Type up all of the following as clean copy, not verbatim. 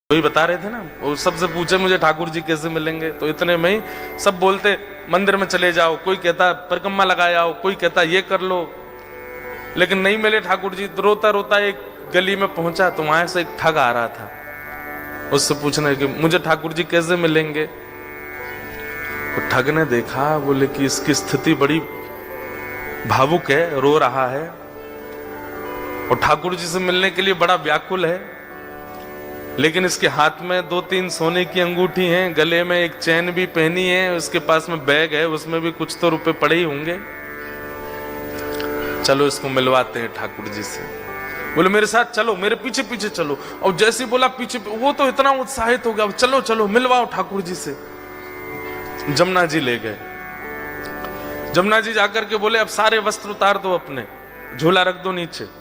वही बता रहे थे ना, वो सबसे पूछे मुझे ठाकुर जी कैसे मिलेंगे, तो इतने में ही सब बोलते मंदिर में चले जाओ, कोई कहता परिक्रमा लगाए आओ, कोई कहता ये कर लो, लेकिन नहीं मिले ठाकुर जी। तो रोता रोता एक गली में पहुंचा तो वहां से एक ठग आ रहा था, उससे पूछने कि मुझे ठाकुर जी कैसे मिलेंगे। तो ठग ने देखा, बोले कि इसकी स्थिति बड़ी भावुक है, रो रहा है और ठाकुर जी से मिलने के लिए बड़ा व्याकुल है, लेकिन इसके हाथ में 2-3 सोने की अंगूठी हैं, गले में एक चैन भी पहनी है, उसके पास में बैग है, उसमें भी कुछ तो रुपए पड़े ही होंगे, चलो इसको मिलवाते हैं ठाकुर जी से। बोले मेरे साथ चलो, मेरे पीछे पीछे चलो। और जैसे बोला पीछे, वो तो इतना उत्साहित हो गया, चलो चलो मिलवाओ ठाकुर जी से। जमुना जी ले गए। जमुना जी जाकर के बोले अब सारे वस्त्र उतार दो, अपने झोला रख दो नीचे।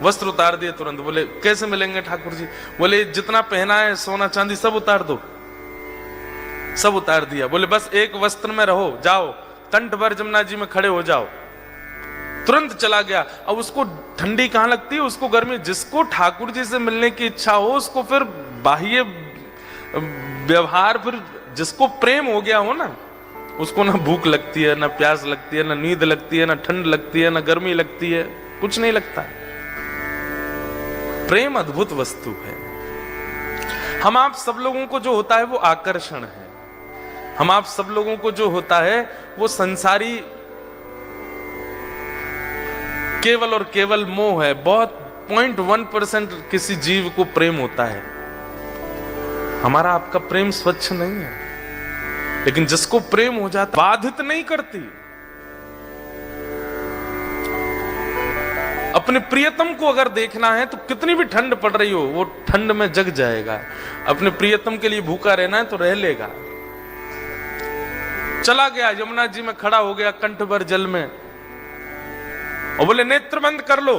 वस्त्र उतार दिए तुरंत। बोले कैसे मिलेंगे ठाकुर जी? बोले जितना पहना है सोना चांदी सब उतार दो। सब उतार दिया। बोले बस एक वस्त्र में रहो, जाओ कंठ भर जमुना जी में खड़े हो जाओ। तुरंत चला गया। अब उसको ठंडी कहां लगती है, उसको गर्मी। जिसको ठाकुर जी से मिलने की इच्छा हो उसको फिर बाह्य व्यवहार, फिर जिसको प्रेम हो गया हो ना, उसको ना भूख लगती है, ना प्यास लगती है, ना नींद लगती है, ना ठंड लगती है, ना गर्मी लगती है, कुछ नहीं लगता। प्रेम अद्भुत वस्तु है। हम आप सब लोगों को जो होता है वो आकर्षण है। हम आप सब लोगों को जो होता है वो संसारी केवल और केवल मोह है। बहुत 0.1% किसी जीव को प्रेम होता है। हमारा आपका प्रेम स्वच्छ नहीं है, लेकिन जिसको प्रेम हो जाता बाधित नहीं करती। अपने प्रियतम को अगर देखना है तो कितनी भी ठंड पड़ रही हो वो ठंड में जग जाएगा। अपने प्रियतम के लिए भूखा रहना है तो रह लेगा। चला गया, यमुना जी में खड़ा हो गया कंठ भर जल में और बोले नेत्र बंद कर लो।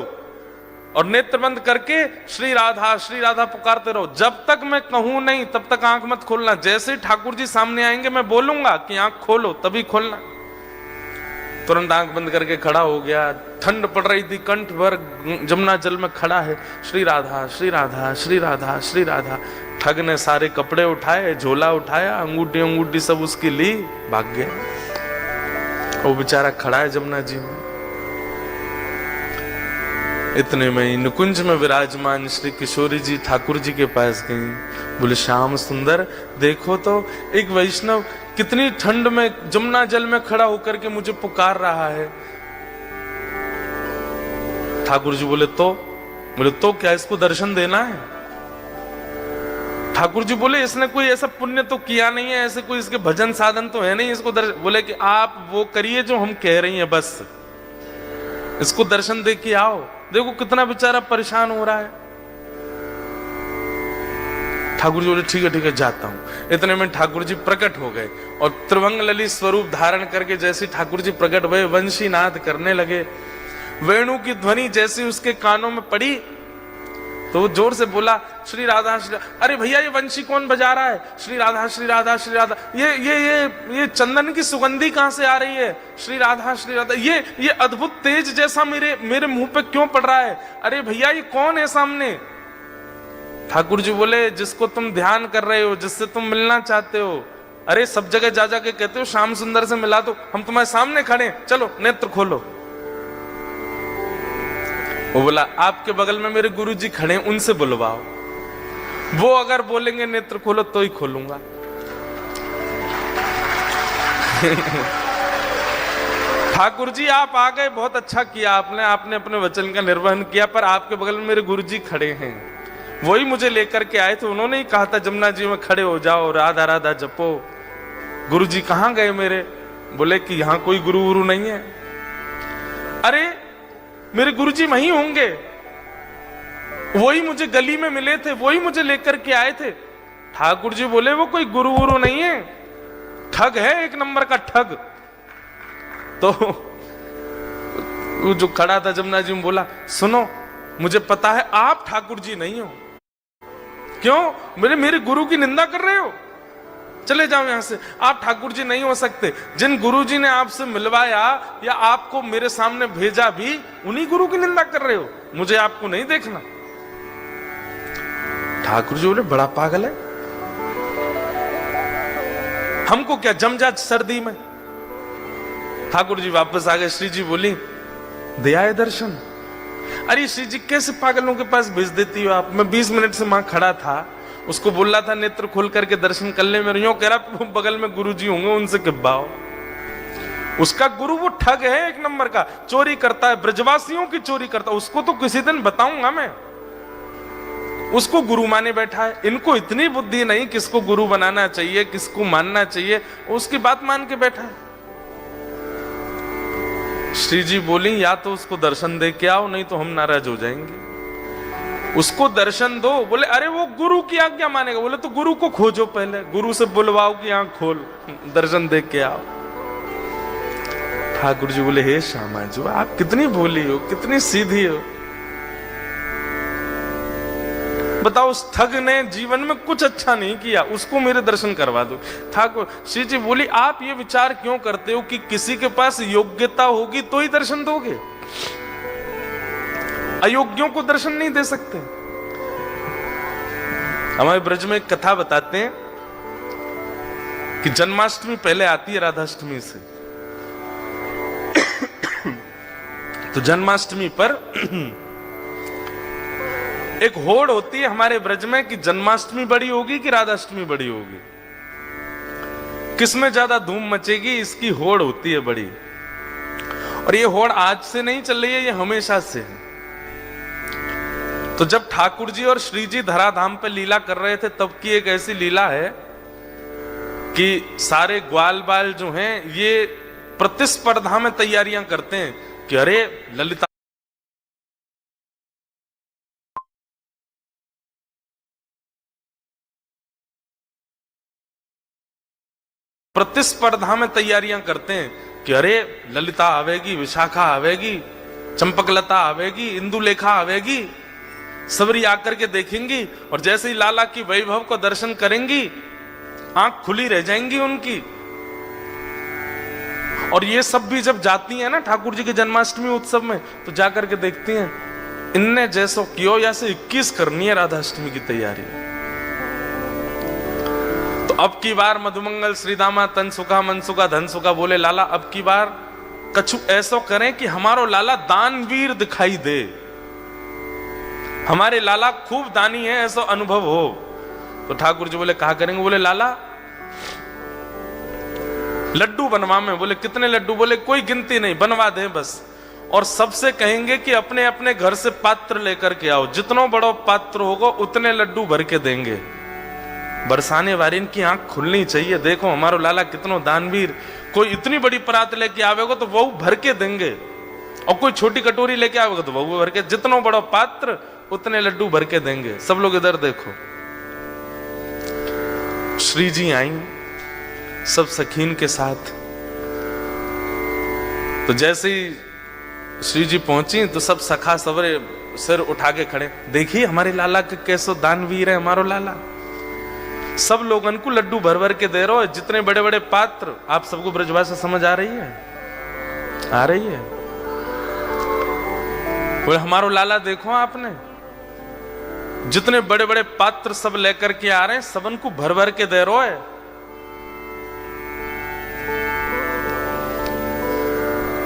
और नेत्र बंद करके श्री राधा पुकारते रहो। जब तक मैं कहूं नहीं तब तक आंख मत खोलना। जैसे ठाकुर जी सामने आएंगे मैं बोलूंगा कि आंख खोलो तभी खोलना। तुरंत आंख बंद करके खड़ा हो गया। ठंड पड़ रही थी, कंठ भर जमुना जल में खड़ा है। श्री राधा श्री राधा श्री राधा श्री राधा। ठग ने सारे कपड़े उठाए, झोला उठाया, अंगूठी अंगूठी सब उसकी ली, भाग गया। वो बेचारा खड़ा है जमुना जी में। इतने में नुकुंज में विराजमान श्री किशोरी जी ठाकुर जी के पास गई। बोले श्याम सुंदर देखो तो एक वैष्णव कितनी ठंड में जमुना जल में खड़ा होकर के मुझे पुकार रहा है। ठाकुर जी बोले तो क्या इसको दर्शन देना है? ठाकुर जी बोले इसने कोई ऐसा पुण्य तो किया नहीं है, ऐसे कोई इसके भजन साधन तो है नहीं, इसको दर्शन। बोले कि आप वो करिए जो हम कह रही हैं, बस इसको दर्शन दे के आओ। देखो कितना बेचारा परेशान हो रहा है। ठाकुर जी बोले ठीक है जाता हूं। इतने में ठाकुर जी प्रकट हो गए और त्रिभंग ललित स्वरूप धारण करके जैसे ठाकुर जी प्रकट हुए वंशी नाद करने लगे। वेणु की ध्वनि जैसे उसके कानों में पड़ी तो वो जोर से बोला श्री राधा श्री। अरे भैया ये वंशी कौन बजा रहा है? श्री राधा श्री राधा श्री राधा। ये चंदन की सुगंधी कहां से आ रही है? श्री राधा श्री राधा। ये अद्भुत तेज जैसा मेरे मुंह पे क्यों पड़ रहा है? अरे भैया ये कौन है सामने? ठाकुर जी बोले जिसको तुम ध्यान कर रहे हो, जिससे तुम मिलना चाहते हो। अरे सब जगह जा के कहते हो श्याम सुंदर से मिला दो, हम तुम्हारे सामने खड़े, चलो नेत्र खोलो। वो बोला आपके बगल में मेरे गुरुजी खड़े, उनसे बुलवाओ, वो अगर बोलेंगे नेत्र खोलो तो ही खोलूंगा। ठाकुर जी आप आ गए, बहुत अच्छा किया आपने अपने वचन का निर्वहन किया, पर आपके बगल में मेरे गुरुजी खड़े हैं, वही मुझे लेकर के आए थे। उन्होंने ही कहा था जमुना जी में खड़े हो जाओ, राधा राधा जपो। गुरुजी कहां गए मेरे? बोले कि यहां कोई गुरु नहीं है। अरे मेरे गुरुजी वहीं होंगे, वही मुझे गली में मिले थे, वही मुझे लेकर के आए थे। ठाकुर जी बोले वो कोई गुरु नहीं है, ठग है, एक नंबर का ठग। तो वो जो खड़ा था जमुना जी में बोला सुनो मुझे पता है आप ठाकुर जी नहीं हो। क्यों? मेरे गुरु की निंदा कर रहे हो? चले जाओ यहां से, आप ठाकुर जी नहीं हो सकते। जिन गुरु जी ने आपसे मिलवाया या आपको मेरे सामने भेजा भी उन्हीं गुरु की निंदा कर रहे हो, मुझे आपको नहीं देखना। ठाकुर जी बोले बड़ा पागल है, हमको क्या जम जा सर्दी में। ठाकुर जी वापस आ गए। श्री जी बोली दे आए दर्शन। अरे श्री जी कैसे पागलों के पास भेज देती हो आप, मैं 20 मिनट से वहां खड़ा था, उसको बोल रहा था नेत्र खोल करके दर्शन कर ले, मेरे यूं कह रहा बगल में गुरु जी होंगे उनसे किब्बाओ। उसका गुरु वो ठग है, एक नंबर का चोरी करता है, ब्रजवासियों की चोरी करता है। उसको तो किसी दिन बताऊंगा मैं, उसको गुरु माने बैठा है। इनको इतनी बुद्धि नहीं किसको गुरु बनाना चाहिए, किसको मानना चाहिए, उसकी बात मान के बैठा है। श्री जी बोली या तो उसको दर्शन दे के आओ, नहीं तो हम नाराज हो जाएंगे। उसको दर्शन दो। बोले अरे वो गुरु की आज्ञा मानेगा। बोले तो गुरु को खोजो, पहले गुरु से बुलवाओ कि आंख खोल, दर्शन दे के आओ। ठाकुर जी बोले हे श्यामा जी आप कितनी भोली हो, कितनी सीधी हो। बताओ उस ठग ने जीवन में कुछ अच्छा नहीं किया, उसको मेरे दर्शन करवा दो। ठाकुर श्री जी बोली आप ये विचार क्यों करते हो कि किसी के पास योग्यता होगी तो ही दर्शन दोगे, अयोग्यों को दर्शन नहीं दे सकते। हमारे ब्रज में एक कथा बताते हैं कि जन्माष्टमी पहले आती है राधाष्टमी से। तो जन्माष्टमी पर एक होड़ होती है हमारे ब्रज में कि जन्माष्टमी बड़ी होगी कि राधाष्टमी बड़ी होगी, किसमें ज्यादा धूम मचेगी, इसकी होड़ होती है बड़ी। और ये होड़ आज से नहीं चल रही है, ये हमेशा से है। तो जब ठाकुर जी और श्री जी धराधाम पे लीला कर रहे थे तब की एक ऐसी लीला है कि सारे ग्वाल बाल जो हैं ये प्रतिस्पर्धा में तैयारियां करते हैं कि अरे ललिता प्रतिस्पर्धा में तैयारियां करते हैं कि अरे ललिता आवेगी, विशाखा आवेगी, चंपकलता आवेगी, इंदुलेखा आवेगी, सबरी आकर के देखेंगी और जैसे ही लाला की वैभव को दर्शन करेंगी आंख खुली रह जाएंगी उनकी। और ये सब भी जब जाती हैं ना ठाकुर जी के जन्माष्टमी उत्सव में तो जाकर के देखती हैं इनने जैसो कियो या से 21 करनी है राधाष्टमी की तैयारी। तो अब की बार मधुमंगल श्रीदामा तन सुखा मन सुखा धन सुखा बोले लाला अब की बार कछु ऐसो करें कि हमारो लाला दानवीर दिखाई दे, हमारे लाला खूब दानी है ऐसा अनुभव हो। तो ठाकुर जी बोले कहा करेंगे। बोले लाला लड्डू बनवा में। बोले कितने लड्डू? बोले कोई गिनती नहीं, बनवा दे बस। और सबसे कहेंगे कि अपने अपने घर से पात्र लेकर के आओ, जितना बड़ा पात्र होगा उतने लड्डू भर के देंगे। बरसाने वारिन की आंख खुलनी चाहिए, देखो हमारा लाला कितना दानवीर। कोई इतनी बड़ी परात लेके आवेगा तो वो भर के देंगे, और कोई छोटी कटोरी लेके आवेगा तो वो भर के, जितना बड़ा पात्र उतने लड्डू भर के देंगे। सब लोग इधर देखो। श्री जी आई सब सखीन के साथ। तो जैसे ही श्री जी पहुंची तो सब सखा सवरे सिर उठा के खड़े, देखिए हमारे लाला के कैसो दानवीर है हमारो लाला। सब लोगन को लड्डू भर भर के दे रहे हो, जितने बड़े बड़े पात्र। आप सबको ब्रजभाषा समझ आ रही है? आ रही है? बोले हमारो लाला देखो आपने, जितने बड़े बड़े पात्र सब लेकर के आ रहे हैं, सबन को भर भर के दे रहे है।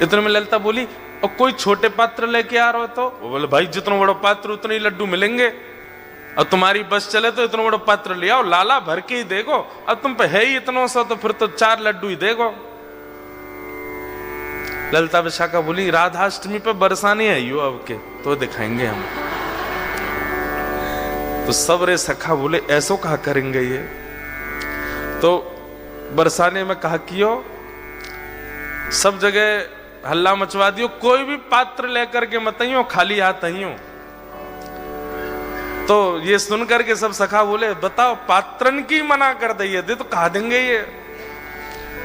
इतने में ललिता बोली और कोई छोटे पात्र लेके आ रहे हो तो? वो बोले भाई जितना बड़ा पात्र उतने ही लड्डू मिलेंगे, और तुम्हारी बस चले तो इतना बड़ा पात्र ले आओ, लाला भर के ही देखो। अब तुम पे है ही इतना सा तो फिर तो 4 लड्डू ही देखो। ललिता विशाखा बोली राधाष्टमी पे बरसाने आई हो अब के तो दिखाएंगे हम। तो सबरे सखा बोले ऐसो कहा करेंगे ये? तो बरसाने में कहा कियो, सब जगह हल्ला मचवा दियो, कोई भी पात्र लेकर के मत आइयो, खाली हाथ आइयो। तो ये सुनकर के सब सखा बोले बताओ पात्रन की मना कर दे दे तो कहा देंगे ये।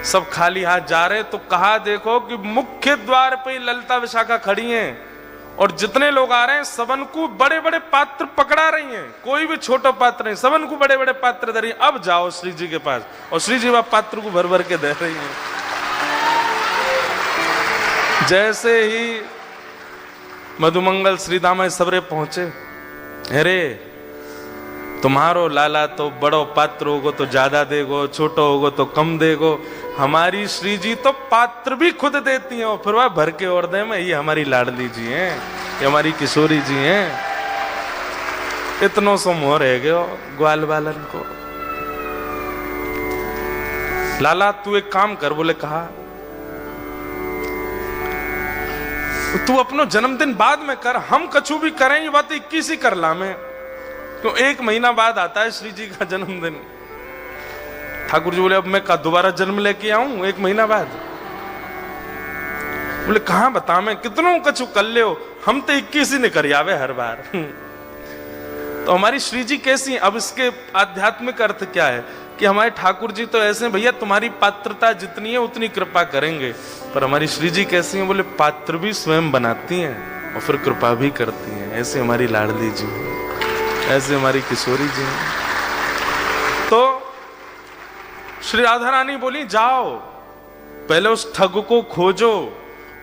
सब खाली हाथ जा रहे तो कहा देखो कि मुख्य द्वार पे ललिता विशाखा खड़ी हैं और जितने लोग आ रहे हैं सबन को बड़े बड़े पात्र पकड़ा रही हैं, कोई भी छोटा पात्र नहीं, सबन को बड़े बड़े पात्र दे रही हैं। अब जाओ श्री जी के पास, और श्री जी वह पात्र को भर भर के दे रही हैं। जैसे ही मधुमंगल श्रीदामा सबरे पहुंचे, अरे तुम्हारो लाला तो बड़ो पात्र होगो तो ज्यादा देगो, छोटो होगो तो कम देगो। हमारी श्री जी तो पात्र भी खुद देती हैं और फिर वह भर के और दे में। ये हमारी लाडली जी हैं, ये हमारी किशोरी जी हैं। इतनो सो मोह रह गयो ग्वाल बालन को। लाला तू एक काम कर, बोले कहा तू अपनो जन्मदिन बाद में कर, हम कछु भी करें ये बात 21 ही कर ला में, क्यों 1 महीना बाद आता है श्री जी का जन्मदिन। ठाकुर जी बोले अब मैं का दोबारा जन्म लेके आऊं 1 महीना बाद? बोले कहां बता मैं कितनों कछु कर ले हो, हम तो 21 ही ने कर आवे हर बार। तो हमारी श्री जी कैसी है? अब इसके आध्यात्मिक अर्थ क्या है कि हमारे ठाकुर जी तो ऐसे हैं, भैया तुम्हारी पात्रता जितनी है उतनी कृपा करेंगे, पर हमारी श्री जी कैसी हैं? बोले पात्र भी स्वयं बनाती हैं और फिर कृपा भी करती हैं। ऐसे हमारी लाडली जी, ऐसे हमारी किशोरी जी हैं। तो श्री राधा रानी बोली जाओ पहले उस ठग को खोजो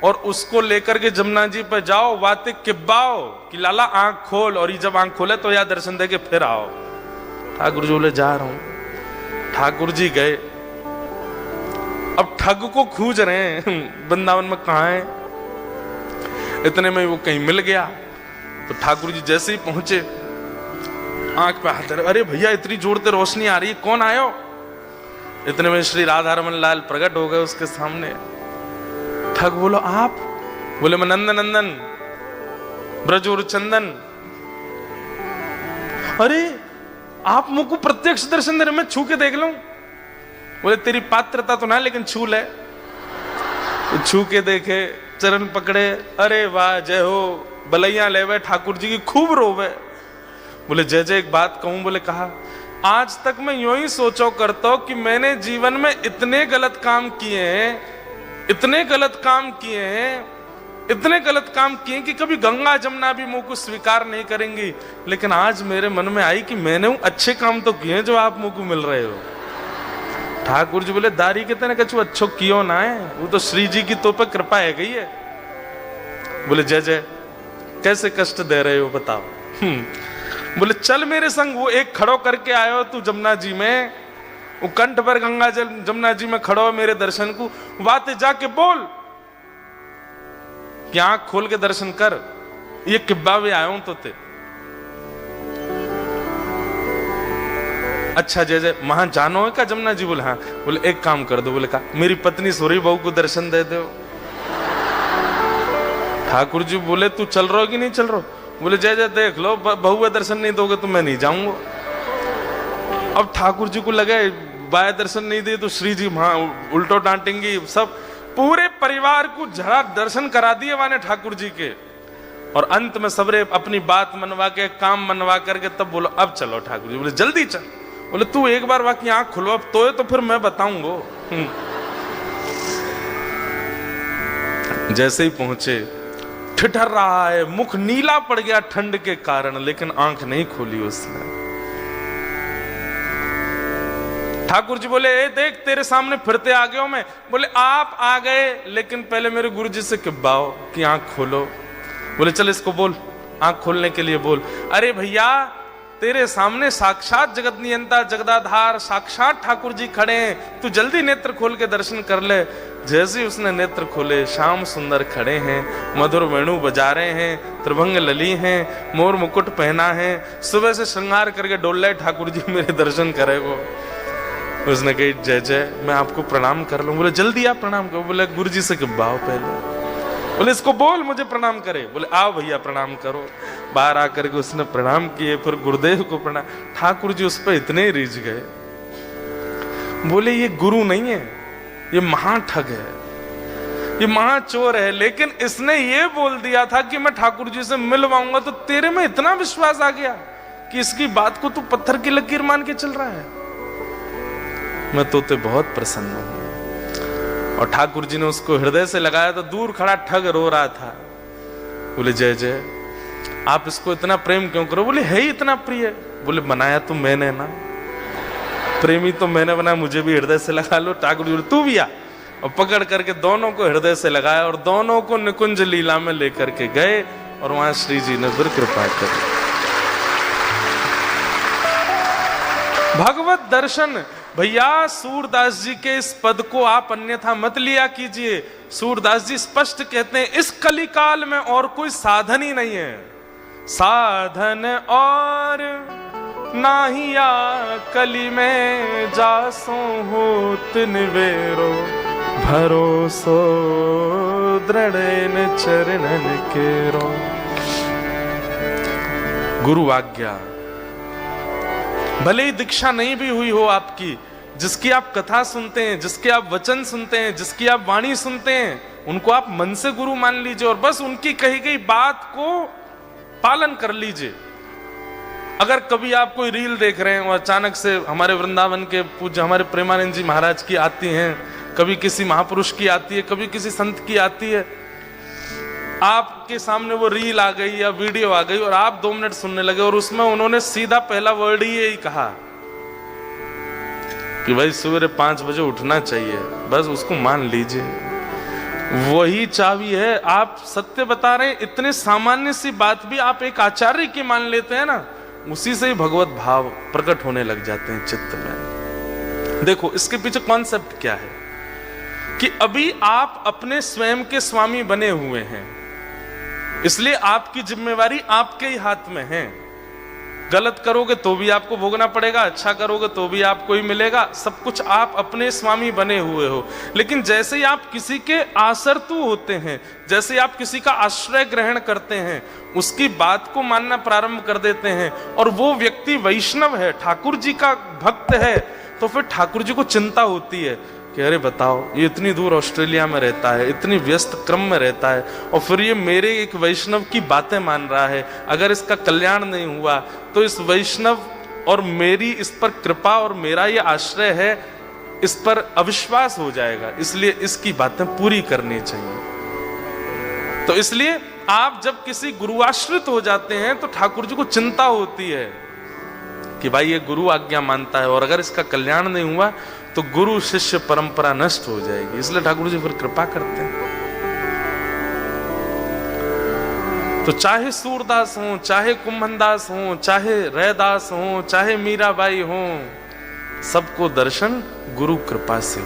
और उसको लेकर के जमुना जी पर जाओ, बातें किब्बाओ कि लाला आंख खोल, और ये जब आंख खोले तो यहाँ दर्शन दे के फिर आओ। ठाकुर जी बोले जा रहा हूं। ठाकुर जी गए, अब ठग को खोज रहे हैं वृंदावन में कहां है। इतने में वो कहीं मिल गया, तो ठाकुर जी जैसे ही पहुंचे आंख पे हाथ, अरे भैया इतनी जोर से रोशनी आ रही है, कौन आयो? इतने में श्री राधा रमन लाल प्रकट हो गए उसके सामने। ठग बोलो आप? बोले मैं नंदन नंदन ब्रजोर चंदन। अरे आप मुझको प्रत्यक्ष दर्शन दे रहे, मैं छू के देख लूं? बोले तेरी पात्रता तो ना, लेकिन छू ले। तो छू के देखे, चरण पकड़े, अरे वाह जय हो, बलैया लेवे ठाकुर जी की खूब रोवे। बोले जय जय एक बात कहूं? बोले कहा आज तक मैं यूं ही सोचो करता हूं कि मैंने जीवन में इतने गलत काम किए हैं, इतने गलत काम किए हैं, इतने गलत काम किए कि कभी गंगा जमुना भी मुंह को स्वीकार नहीं करेंगी, लेकिन आज मेरे मन में आई कि मैंने वो अच्छे काम तो किए जो आप मुंह को मिल रहे हो। ठाकुर जी बोले दारी कितने कछु अच्छो कियो ना है, वो तो श्री जी की तो पे कृपा है गई है। बोले जय जय कैसे कष्ट दे रहे हो बताओ? बोले चल मेरे संग, वो एक खड़ो करके आयो तू जमुना जी में, वो कंठ पर गंगा जल जमुना जी में खड़ो मेरे दर्शन को, बातें जाके बोल कि आंख खोल के दर्शन कर, ये किब्बा भी आयो तो ते। अच्छा जय जय वहां जानो है क्या जमुना जी? बोले हाँ। बोले एक काम कर दो, बोले कहा मेरी पत्नी सोरी बहू को दर्शन दे दो। ठाकुर जी बोले तू चल रहा हो कि नहीं चल रहा? बोले जय जय देख लो, बहू का दर्शन नहीं दोगे तो मैं नहीं जाऊंगा। अब ठाकुर जी को लगे बाय दर्शन नहीं दिए तो श्री जी वहां उल्टो डांटेंगी, सब पूरे परिवार को झड़ा दर्शन करा दिए वाने ठाकुर जी के। और अंत में सबरे अपनी बात मनवा के, काम मनवा करके तब बोलो अब चलो। ठाकुर जी बोले जल्दी चल। बोले तू एक बार बाकी आंख खुलवा तो फिर मैं बताऊंगा। जैसे ही पहुंचे ठिठर रहा है, मुख नीला पड़ गया ठंड के कारण, लेकिन आंख नहीं खोली उसने। ठाकुर जी बोले ए देख तेरे सामने फिरते आ गया हूं मैं। बोले आप आ गए, लेकिन पहले मेरे गुरु जी से किब्बाओ कि आंख खोलो। बोले चल इसको बोल, आंख खोलने के लिए बोल। अरे भैया तेरे सामने साक्षात जगत नियंता जगदाधार साक्षात ठाकुर जी खड़े हैं, तू जल्दी नेत्र खोल के दर्शन कर ले। जैसे ही उसने नेत्र खोले, श्याम सुंदर खड़े हैं, मधुर वेणु बजा रहे हैं, त्रिभंग लली हैं, मोर मुकुट पहना है, सुबह से श्रृंगार करके डोल रहे ठाकुर जी मेरे दर्शन करेगो। उसने कही जय जय मैं आपको प्रणाम कर लूं। बोले जल्दी आप प्रणाम करो। बोले गुरु जी से किब्बाओ पहले। बोले इसको बोल मुझे प्रणाम करे। बोले आओ भैया प्रणाम करो। बाहर आकर के उसने प्रणाम किए, फिर गुरुदेव को प्रणाम। ठाकुर जी उस पर इतने रिझ गए, बोले ये गुरु नहीं है, ये महाठग है, ये महाचोर है, लेकिन इसने ये बोल दिया था कि मैं ठाकुर जी से मिलवाऊंगा, तो तेरे में इतना विश्वास आ गया कि इसकी बात को तू पत्थर की लकीर मान के चल रहा है। मैं तो ते बहुत प्रसन्न हूं। और ठाकुर जी ने उसको हृदय से लगाया तो दूर खड़ा ठग रो रहा था। बोले जय जय आप इसको इतना प्रेम क्यों करो? बोले है ही इतना प्रिय। बोले बनाया तो मैंने ना, प्रेमी तो मैंने बनाया, मुझे भी हृदय से लगा लो। ठाकुर जी तू भी आ, और पकड़ करके दोनों को हृदय से लगाया और दोनों को निकुंज लीला में लेकर के गए, और वहां श्री जी ने फिर कृपा करी। भगवत दर्शन। भैया सूरदास जी के इस पद को आप अन्यथा मत लिया कीजिए। सूरदास जी स्पष्ट कहते हैं इस कलिकाल में और कोई साधन ही नहीं है, साधन और नाहिया कली में जासो होत निवेरो भरोसो दृढ़ चरणन केरो। गुरु आज्ञा भले ही दीक्षा नहीं भी हुई हो आपकी, जिसकी आप कथा सुनते हैं, जिसके आप वचन सुनते हैं, जिसकी आप वाणी सुनते हैं, उनको आप मन से गुरु मान लीजिए और बस उनकी कही गई बात को पालन कर लीजिए। अगर कभी आप कोई रील देख रहे हैं और अचानक से हमारे वृंदावन के पूज्य हमारे प्रेमानंद जी महाराज की आती हैं, कभी किसी महापुरुष की आती है, कभी किसी संत की आती है, आपके सामने वो रील आ गई या वीडियो आ गई और आप 2 मिनट सुनने लगे और उसमें उन्होंने सीधा पहला वर्ड ही यही कहा कि भाई सवेरे 5 बजे उठना चाहिए, बस उसको मान लीजिए। वही चाबी है। आप सत्य बता रहे हैं, इतने सामान्य सी बात भी आप एक आचार्य की मान लेते हैं ना, उसी से ही भगवत भाव प्रकट होने लग जाते हैं चित्त में। देखो इसके पीछे कॉन्सेप्ट क्या है कि अभी आप अपने स्वयं के स्वामी बने हुए हैं, इसलिए आपकी जिम्मेवारी आपके ही हाथ में है। गलत करोगे तो भी आपको भोगना पड़ेगा, अच्छा करोगे तो भी आपको ही मिलेगा, सब कुछ आप अपने स्वामी बने हुए हो। लेकिन जैसे ही आप किसी के आसरतु होते हैं, जैसे ही आप किसी का आश्रय ग्रहण करते हैं, उसकी बात को मानना प्रारंभ कर देते हैं और वो व्यक्ति वैष्णव है, ठाकुर जी का भक्त है, तो फिर ठाकुर जी को चिंता होती है कि अरे बताओ ये इतनी दूर ऑस्ट्रेलिया में रहता है, इतनी व्यस्त क्रम में रहता है और फिर ये मेरे एक वैष्णव की बातें मान रहा है, अगर इसका कल्याण नहीं हुआ तो इस वैष्णव और मेरी इस पर कृपा और मेरा ये आश्रय है, इस पर अविश्वास हो जाएगा, इसलिए इसकी बातें पूरी करनी चाहिए। तो इसलिए आप जब किसी गुरुआश्रित हो जाते हैं तो ठाकुर जी को चिंता होती है कि भाई ये गुरु आज्ञा मानता है और अगर इसका कल्याण नहीं हुआ तो गुरु शिष्य परंपरा नष्ट हो जाएगी, इसलिए ठाकुर जी फिर कृपा करते हैं। तो चाहे सूरदास हो, चाहे कुंभनदास हो, चाहे रैदास हो, चाहे मीराबाई हो, सबको दर्शन गुरु कृपा से।